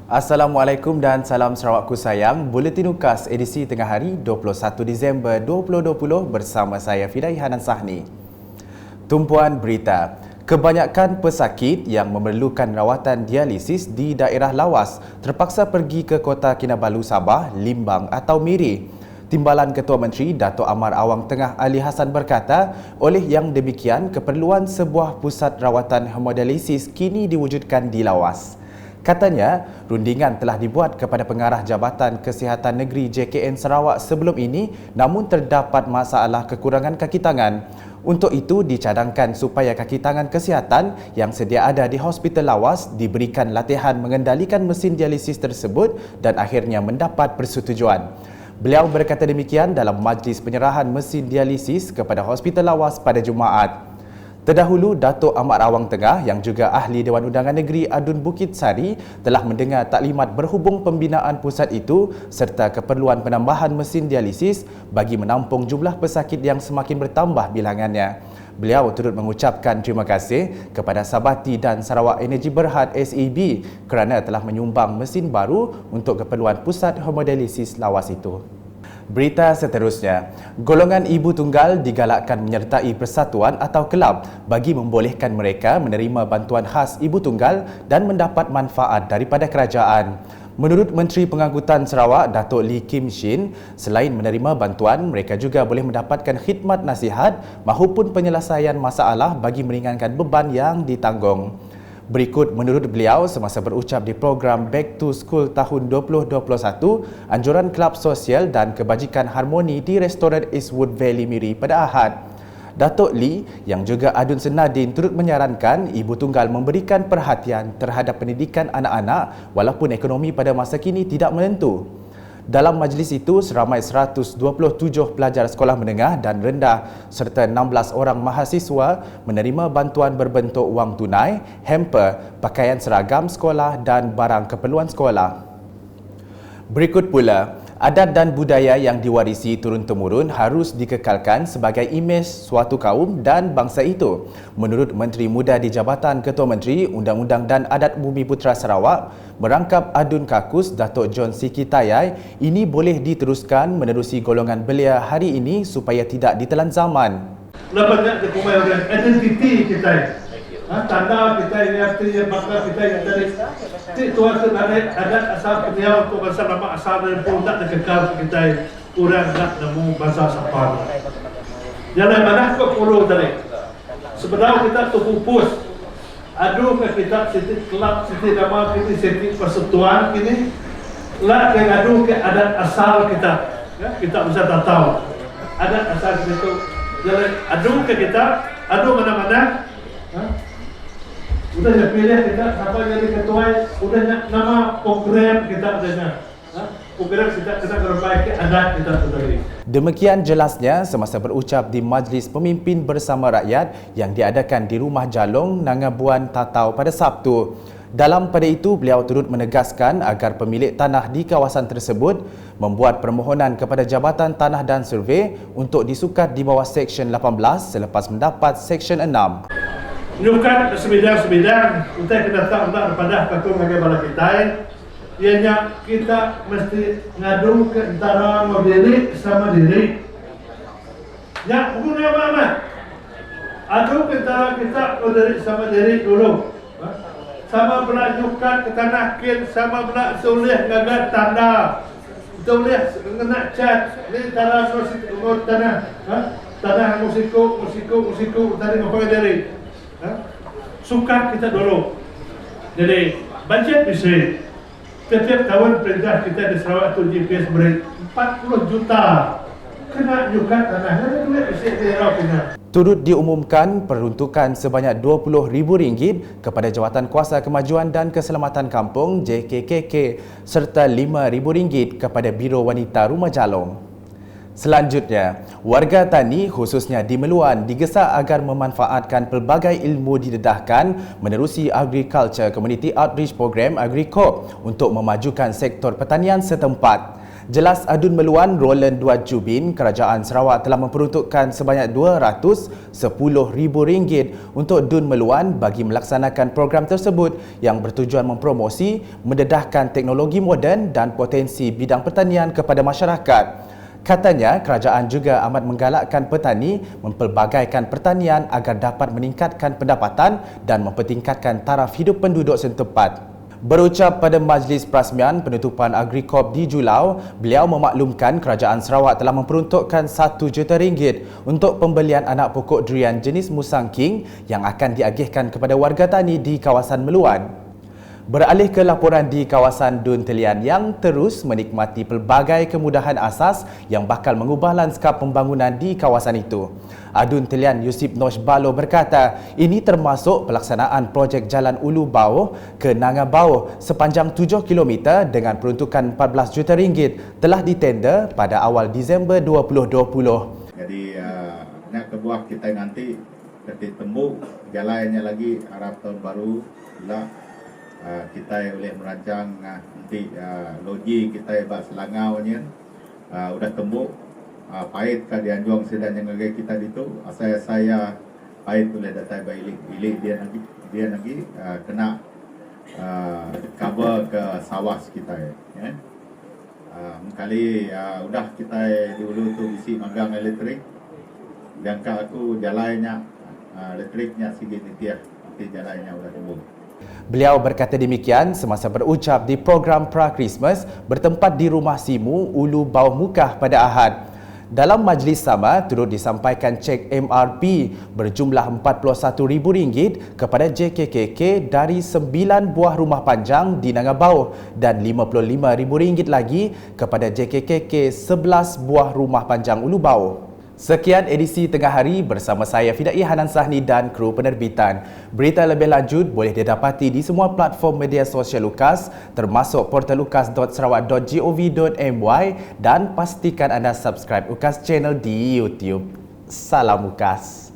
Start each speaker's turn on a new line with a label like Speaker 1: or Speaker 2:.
Speaker 1: Assalamualaikum dan salam Sarawakku sayang. Buletin UKAS edisi tengah hari 21 Disember 2020 bersama saya Fidai Hanan Sahni. Tumpuan berita. Kebanyakan pesakit yang memerlukan rawatan dialisis di daerah lawas terpaksa pergi ke Kota Kinabalu, Sabah, Limbang atau Miri. Timbalan Ketua Menteri Dato' Amar Awang Tengah Ali Hassan berkata, oleh yang demikian, keperluan sebuah pusat rawatan hemodialisis kini diwujudkan di lawas. Katanya, rundingan telah dibuat kepada Pengarah Jabatan Kesihatan Negeri JKN Sarawak sebelum ini, namun terdapat masalah kekurangan kaki tangan. Untuk itu, dicadangkan supaya kaki tangan kesihatan yang sedia ada di Hospital Lawas diberikan latihan mengendalikan mesin dialisis tersebut dan akhirnya mendapat persetujuan. Beliau berkata demikian dalam majlis penyerahan mesin dialisis kepada Hospital Lawas pada Jumaat. Terdahulu, Dato' Amar Awang Tengah yang juga Ahli Dewan Undangan Negeri Adun Bukit Sari telah mendengar taklimat berhubung pembinaan pusat itu serta keperluan penambahan mesin dialisis bagi menampung jumlah pesakit yang semakin bertambah bilangannya. Beliau turut mengucapkan terima kasih kepada Sabati dan Sarawak Energy Berhad SEB kerana telah menyumbang mesin baru untuk keperluan pusat hemodialisis lawas itu. Berita seterusnya, golongan ibu tunggal digalakkan menyertai persatuan atau kelab bagi membolehkan mereka menerima bantuan khas ibu tunggal dan mendapat manfaat daripada kerajaan. Menurut Menteri Pengangkutan Sarawak, Datuk Lee Kim Shin, selain menerima bantuan, mereka juga boleh mendapatkan khidmat nasihat mahupun penyelesaian masalah bagi meringankan beban yang ditanggung. Berikut menurut beliau semasa berucap di program Back to School tahun 2021, anjuran Kelab Sosial dan Kebajikan Harmoni di Restoran Eastwood Valley Miri pada Ahad. Datuk Lee yang juga Adun Senadin turut menyarankan ibu tunggal memberikan perhatian terhadap pendidikan anak-anak walaupun ekonomi pada masa kini tidak menentu. Dalam majlis itu, seramai 127 pelajar sekolah menengah dan rendah serta 16 orang mahasiswa menerima bantuan berbentuk wang tunai, hamper, pakaian seragam sekolah dan barang keperluan sekolah. Berikut pula, adat dan budaya yang diwarisi turun-temurun harus dikekalkan sebagai imej suatu kaum dan bangsa itu. Menurut Menteri Muda di Jabatan Ketua Menteri, Undang-Undang dan Adat Bumi Putera Sarawak, merangkap Adun Kakus Datuk John Siki Tayai, ini boleh diteruskan menerusi golongan belia hari ini supaya tidak ditelan zaman.
Speaker 2: Banyak dokumen identiti kita. Tanda kita ini artinya bakal kita yang dari Tuhan adat asal kita untuk bangsa nama asal dan produk dan kekal kita orang nak nemu bahasa Sabah. Jangan mana kau perlu tadi. Sebenarnya kita tu pupus. Aduh kita siti kelab siti nama kita siti persatuan ini lah ke aduh ke adat asal kita. Ya, kita bisa tak tahu adat asal kita itu. Jadi aduh ke kita aduh mana-mana. Udah ya pilih kita sampai jadi ketua, udah nama program kita adanya. Program kita perbaiki adat kita sendiri.
Speaker 1: Demikian jelasnya semasa berucap di Majlis Pemimpin Bersama Rakyat yang diadakan di Rumah Jalong, Nangabuan, Tatau pada Sabtu. Dalam pada itu, beliau turut menegaskan agar pemilik tanah di kawasan tersebut membuat permohonan kepada Jabatan Tanah dan Survey untuk disukat di bawah Seksyen 18 selepas mendapat Seksyen 6.
Speaker 2: Menyukat sebidang-sebidang kita tahu daripada kakung bagaimana kita ianya kita mesti ngadu ke antara diri sama diri ya bukan apa-apa adu ke antara kita diri sama diri dulu sama pula nyukat ke tanah kin sama pula sulih gagal tanda sulih kena cat ini tanah musik tanah tanah musiku tadi apa dari suka kita dulu. Jadi budget bisa setiap tahun perintah kita di Sarawak itu GPS beri 40 juta kena nyukat tanah. Duit bisa punya.
Speaker 1: Turut diumumkan peruntukan sebanyak RM20,000 kepada Jawatan Kuasa Kemajuan dan Keselamatan Kampung JKKK serta RM5,000 kepada Biro Wanita Rumah Jalong. Selanjutnya, warga tani khususnya di Meluan digesa agar memanfaatkan pelbagai ilmu didedahkan menerusi Agriculture Community Outreach Program AgriCoop untuk memajukan sektor pertanian setempat. Jelas Adun Meluan Roland Duat Jubin, Kerajaan Sarawak telah memperuntukkan sebanyak RM210,000 untuk Dun Meluan bagi melaksanakan program tersebut yang bertujuan mempromosi, mendedahkan teknologi moden dan potensi bidang pertanian kepada masyarakat. Katanya, kerajaan juga amat menggalakkan petani mempelbagaikan pertanian agar dapat meningkatkan pendapatan dan mempertingkatkan taraf hidup penduduk setempat. Berucap pada Majlis Perasmian Penutupan Agricorp di Julau, beliau memaklumkan Kerajaan Sarawak telah memperuntukkan RM1 juta untuk pembelian anak pokok durian jenis Musang King yang akan diagihkan kepada warga tani di kawasan Meluan. Beralih ke laporan di kawasan Dun Telian yang terus menikmati pelbagai kemudahan asas yang bakal mengubah lanskap pembangunan di kawasan itu. Adun Telian Yusip Nosh Balo berkata, ini termasuk pelaksanaan projek Jalan Ulu Bauh ke Nanga Bauh sepanjang 7 km dengan peruntukan RM14 juta telah ditender pada awal Disember 2020.
Speaker 3: Jadi nak kebuah kita nanti ketika tembuk jalannya lagi Arab tahun baru pula kita boleh merancang nanti logi kita buat selangaunya udah tembuk pahit ke di anjuang sedang yang kita itu saya pahit boleh datang bilik dia lagi kena cover ke sawah kita ya. Kali udah kita dulu tu isi magang elektrik dan aku jalannya elektriknya sikit nanti jalannya udah tembuk.
Speaker 1: Beliau berkata demikian semasa berucap di program pra-Christmas bertempat di Rumah Simu, Ulu Bauh Mukah pada Ahad. Dalam majlis sama, turut disampaikan cek MRP berjumlah RM41,000 kepada JKKK dari 9 buah rumah panjang di Nanga Bauh dan RM55,000 lagi kepada JKKK 11 buah rumah panjang Ulu Bauh. Sekian edisi Tengah Hari bersama saya Fidai Hanan Sahni dan kru penerbitan. Berita lebih lanjut boleh didapati di semua platform media sosial UKAS termasuk portal ukas.sarawak.gov.my dan pastikan anda subscribe UKAS Channel di YouTube. Salam UKAS.